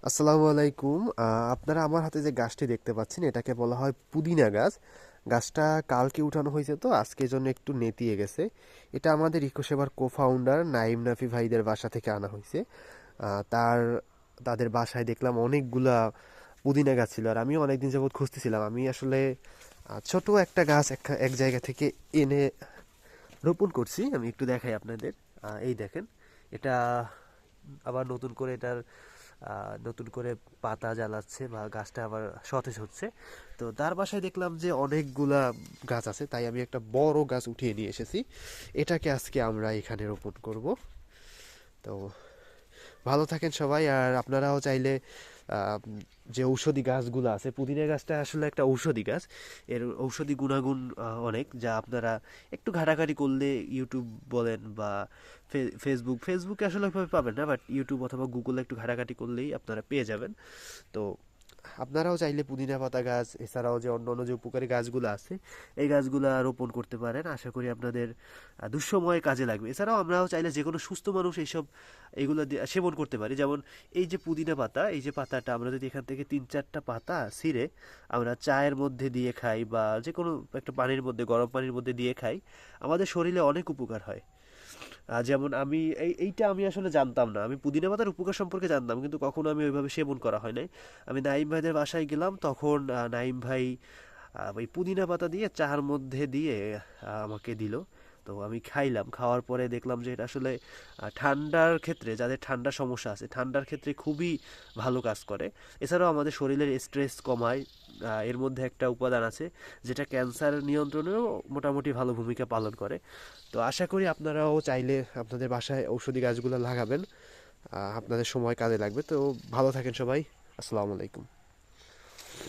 আসসালামু আলাইকুম। আপনারা আমার হাতে যে গাছটি দেখতে পাচ্ছেন এটাকে বলা হয় পুদিনা গাছ। গাছটা কালকে উঠানো হয়েছে, তো আজকের জন্য একটু নেতিয়ে গেছে। এটা আমাদের ইকোসেবার কো-ফাউন্ডার নাইম নাফি ভাইদের বাসা থেকে আনা হয়েছে। আহ, তার তাদের বাসায় দেখলাম অনেকগুলা পুদিনা গাছ ছিল, আর আমিও অনেকদিন যাবত খুঁজতেছিলাম। আমি আসলে ছোট একটা গাছ এক জায়গা থেকে এনে রোপণ করছি। আমি একটু দেখাই আপনাদের। এই দেখেন, এটা আবার নতুন করে নতুন করে পাতা জ্বালাচ্ছে বা গাছটা আবার সতেজ হচ্ছে। তো তার বাসায় দেখলাম যে অনেকগুলা গাছ আছে, তাই আমি একটা বড় গাছ উঠিয়ে নিয়ে এসেছি। এটাকে আজকে আমরা এখানে রোপণ করব। তো ভালো থাকেন সবাই। আর আপনারাও চাইলে আহ, যে ঔষধি গাছগুলো আছে, পুদিনা গাছটা আসলে একটা ঔষধি গাছ। এর ঔষধি গুণাগুণ অনেক, যা আপনারা একটু ঘাটাঘাটি করলে ইউটিউব বলেন বা ফেসবুকে আসলে ওইভাবে পাবেন না, বাট ইউটিউব অথবা গুগলে একটু ঘাটাঘাটি করলেই আপনারা পেয়ে যাবেন। তো আপনারাও চাইলে পুদিনা পাতা গাছ এছাড়াও যে অন্য অন্য যে উপকারী গাছগুলো আছে এই গাছগুলো রোপণ করতে পারেন। আশা করি আপনাদের দুঃসময়ে কাজে লাগবে। এছাড়াও আমরাও চাইলে যে কোনো সুস্থ মানুষ এইসব এগুলো সেবন করতে পারি। যেমন এই যে পুদিনা পাতা, এই যে পাতাটা আমরা যদি এখান থেকে 3-4টা পাতা ছিঁড়ে আমরা চায়ের মধ্যে দিয়ে খাই বা যে কোনো একটা পানির মধ্যে, গরম পানির মধ্যে দিয়ে খাই, আমাদের শরীরে অনেক উপকার হয়। যেমন আমি এইটা আমি আসলে জানতাম না। আমি পুদিনা পাতার উপকার সম্পর্কে জানতাম, কিন্তু কখনো আমি ওইভাবে সেবন করা হয় নাই। আমি নাইম ভাইদের বাসায় গেলাম, তখন নাইম ভাই ওই পুদিনা পাতা দিয়ে চার মধ্যে দিয়ে আমাকে দিল। তো আমি খাইলাম। খাওয়ার পরে দেখলাম যে এটা আসলে ঠান্ডার ক্ষেত্রে, যাদের ঠান্ডার সমস্যা আছে ঠান্ডার ক্ষেত্রে খুবই ভালো কাজ করে। এছাড়াও আমাদের শরীরের স্ট্রেস কমায়। এর মধ্যে একটা উপাদান আছে যেটা ক্যান্সার নিয়ন্ত্রণেও মোটামুটি ভালো ভূমিকা পালন করে। তো আশা করি আপনারাও চাইলে আপনাদের বাসায় ঔষধি গাছগুলো লাগাবেন। আপনাদের সময় কাজে লাগবে। তো ভালো থাকেন সবাই। আসসালামু আলাইকুম।